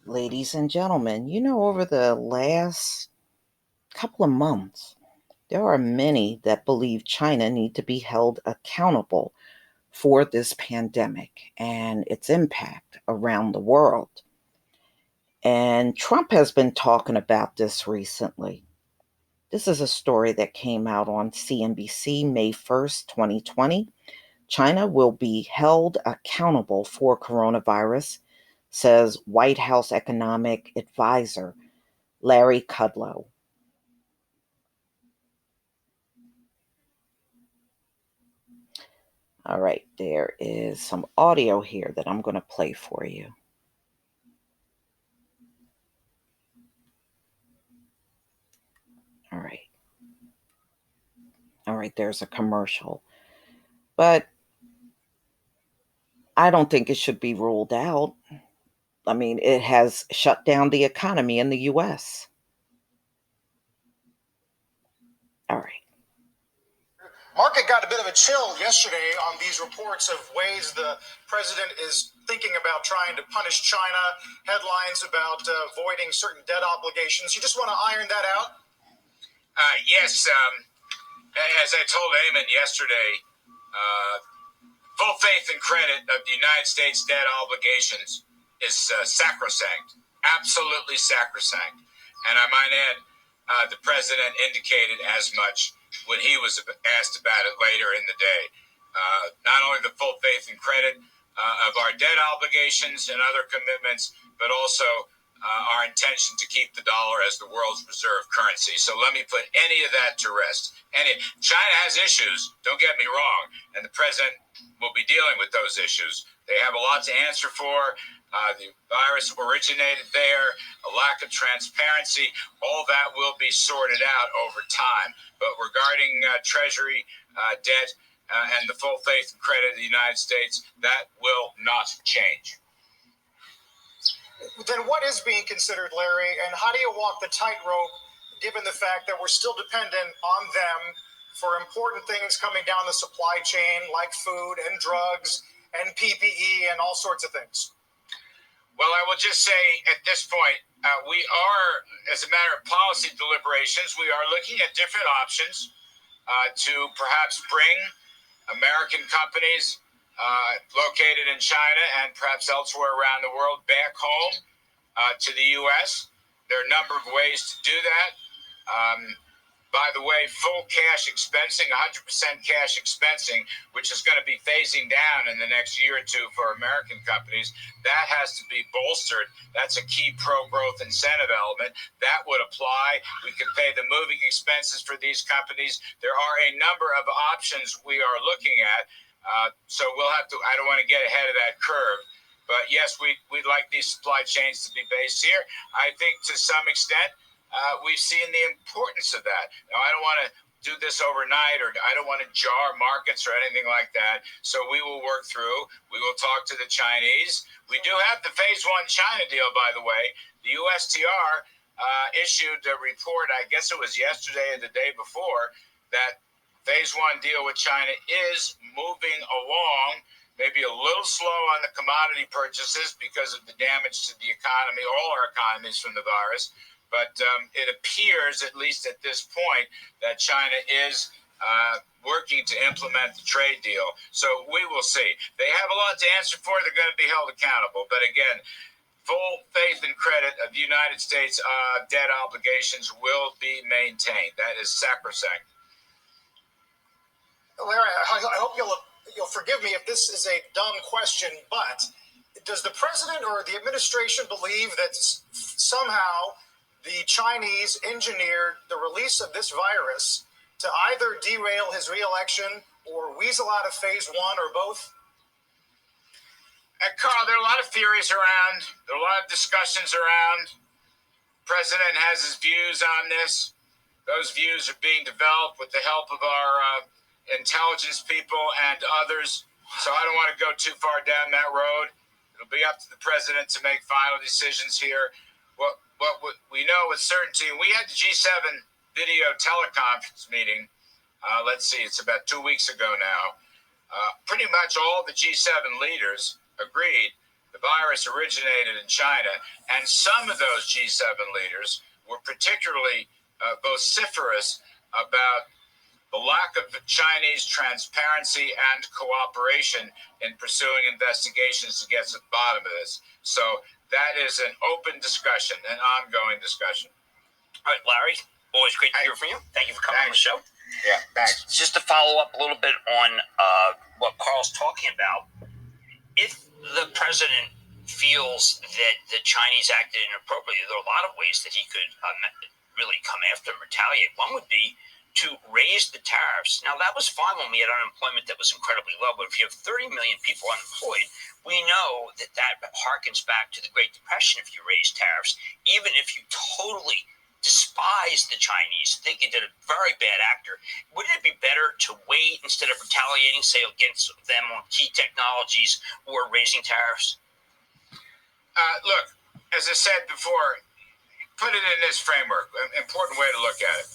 Ladies and gentlemen, over the last couple of months, there are many that believe China need to be held accountable for this pandemic and its impact around the world. And Trump has been talking about this recently. This is a story that came out on CNBC May 1st, 2020. China will be held accountable for coronavirus, says White House economic advisor Larry Kudlow. All right, there is some audio here that I'm going to play for you. All right. All right, there's a commercial. But I don't think it should be ruled out. I mean, it has shut down the economy in the US. All right. Market got a bit of a chill yesterday on these reports of ways the president is thinking about trying to punish China, headlines about avoiding certain debt obligations. You just want to iron that out? Yes. As I told Eamon yesterday, full faith and credit of the United States debt obligations is sacrosanct, absolutely sacrosanct. And I might add, the president indicated as much when he was asked about it later in the day. Not only the full faith and credit of our debt obligations and other commitments, but also our intention to keep the dollar as the world's reserve currency. So let me put any of that to rest. China has issues, don't get me wrong, and the president will be dealing with those issues. They have a lot to answer for. The virus originated there, a lack of transparency, all that will be sorted out over time. But regarding Treasury debt and the full faith and credit of the United States, that will not change. Then what is being considered, Larry, and how do you walk the tightrope given the fact that we're still dependent on them for important things coming down the supply chain like food and drugs and PPE and all sorts of things? Well, I will just say at this point, we are, as a matter of policy deliberations, we are looking at different options to perhaps bring American companies located in China and perhaps elsewhere around the world back home to the U.S. There are a number of ways to do that. By the way, full cash expensing, 100% cash expensing, which is going to be phasing down in the next year or two for American companies, that has to be bolstered. That's a key pro-growth incentive element. That would apply. We could pay the moving expenses for these companies. There are a number of options we are looking at. So we'll have to, I don't want to get ahead of that curve. But yes, we'd like these supply chains to be based here. I think to some extent, we've seen the importance of that. Now, I don't want to do this overnight, or I don't want to jar markets or anything like that. So we will work through. We will talk to the Chinese. We do have the phase one China deal, by the way. The USTR issued a report, I guess it was yesterday or the day before, that phase one deal with China is moving along, maybe a little slow on the commodity purchases because of the damage to the economy, all our economies from the virus. But it appears, at least at this point, that China is working to implement the trade deal. So we will see. They have a lot to answer for. They're going to be held accountable. But again, full faith and credit of the United States debt obligations will be maintained. That is sacrosanct. Larry, I hope you'll forgive me if this is a dumb question, but does the president or the administration believe that somehow the Chinese engineered the release of this virus to either derail his reelection or weasel out of phase one or both? Carl, there are a lot of theories around. There are a lot of discussions around. The president has his views on this. Those views are being developed with the help of our intelligence people and others. So I don't want to go too far down that road. It'll be up to the president to make final decisions here. What we know with certainty, we had the G7 video teleconference meeting. Let's see, it's about 2 weeks ago now. Pretty much all the G7 leaders agreed the virus originated in China, and some of those G7 leaders were particularly vociferous about the lack of Chinese transparency and cooperation in pursuing investigations to get to the bottom of this. So that is an open discussion, an ongoing discussion. All right, Larry, always great to hear from you. Thank you for coming on the show. Yeah, thanks. Just to follow up a little bit on what Carl's talking about, if the president feels that the Chinese acted inappropriately, there are a lot of ways that he could really come after and retaliate. One would be to raise the tariffs. Now, that was fine when we had unemployment that was incredibly low, but if you have 30 million people unemployed, we know that that harkens back to the Great Depression if you raise tariffs. Even if you totally despise the Chinese, think you did a very bad actor, wouldn't it be better to wait instead of retaliating, say, against them on key technologies or raising tariffs? Look, as I said before, put it in this framework, an important way to look at it.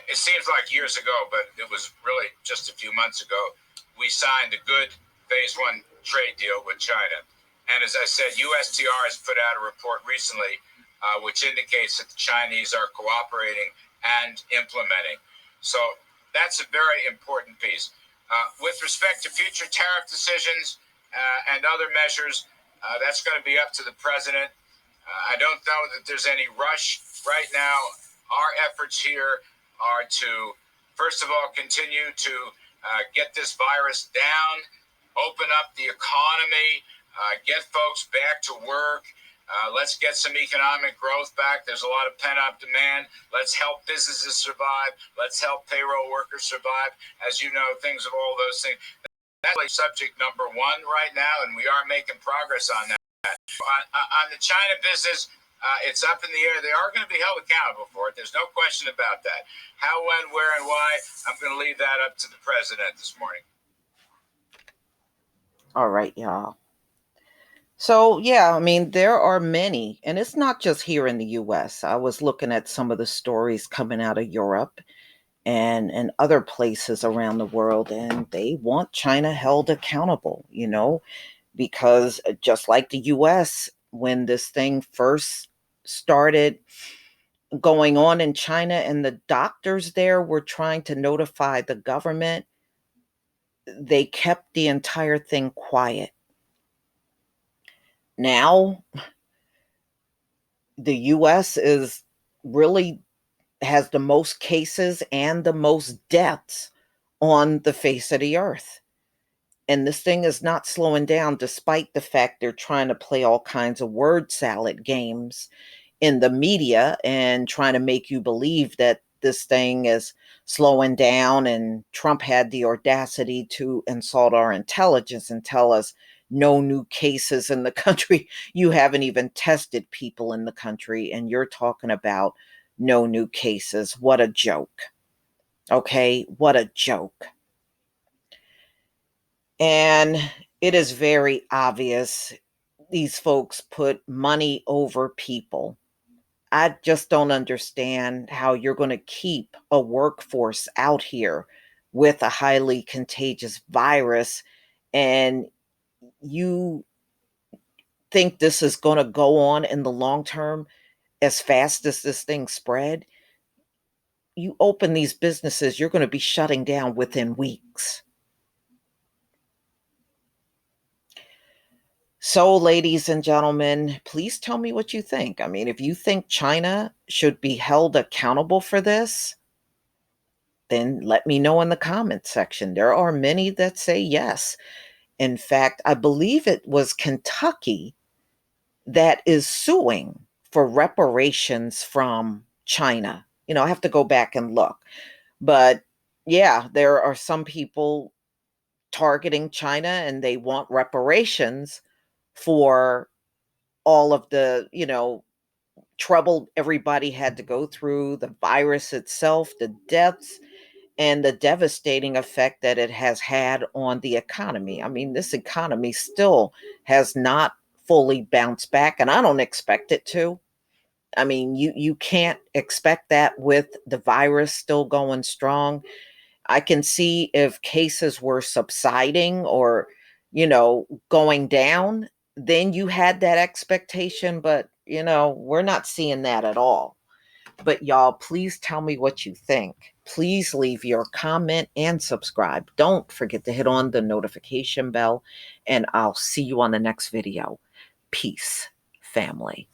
It seems like years ago, but it was really just a few months ago, we signed a good phase one trade deal with China. And as I said, USTR has put out a report recently which indicates that the Chinese are cooperating and implementing. So that's a very important piece. With respect to future tariff decisions and other measures, that's going to be up to the president. I don't know that there's any rush right now. Our efforts here are to, first of all, continue to get this virus down, open up the economy, get folks back to work. Let's get some economic growth back. There's a lot of pent-up demand. Let's help businesses survive. Let's help payroll workers survive. As you know, things of all those things. That's like subject number one right now, and we are making progress on that. On the China business, it's up in the air. They are going to be held accountable for it. There's no question about that. How, when, where, and why, I'm going to leave that up to the president this morning. All right, y'all. So, yeah, I mean, there are many, and it's not just here in the US. I was looking at some of the stories coming out of Europe and other places around the world, and they want China held accountable, because just like the US, when this thing first started going on in China and the doctors there were trying to notify the government, they kept the entire thing quiet. Now, the US has the most cases and the most deaths on the face of the earth. And this thing is not slowing down, despite the fact they're trying to play all kinds of word salad games in the media and trying to make you believe that this thing is slowing down. And Trump had the audacity to insult our intelligence and tell us no new cases in the country. You haven't even tested people in the country, and you're talking about no new cases. What a joke. Okay, what a joke. And it is very obvious these folks put money over people. I just don't understand how you're going to keep a workforce out here with a highly contagious virus, and you think this is going to go on in the long term as fast as this thing spread. You open these businesses, you're going to be shutting down within weeks. So, ladies and gentlemen, please tell me what you think. I mean, if you think China should be held accountable for this, then let me know in the comment section. There are many that say yes. In fact, I believe it was Kentucky that is suing for reparations from China. I have to go back and look. But yeah, there are some people targeting China and they want reparations for all of the, trouble everybody had to go through, the virus itself, the deaths, and the devastating effect that it has had on the economy. I mean, this economy still has not fully bounced back, and I don't expect it to. I mean, you can't expect that with the virus still going strong. I can see if cases were subsiding or, going down, then you had that expectation, but we're not seeing that at all. But y'all, please tell me what you think. Please leave your comment and subscribe. Don't forget to hit on the notification bell, and I'll see you on the next video. Peace, family.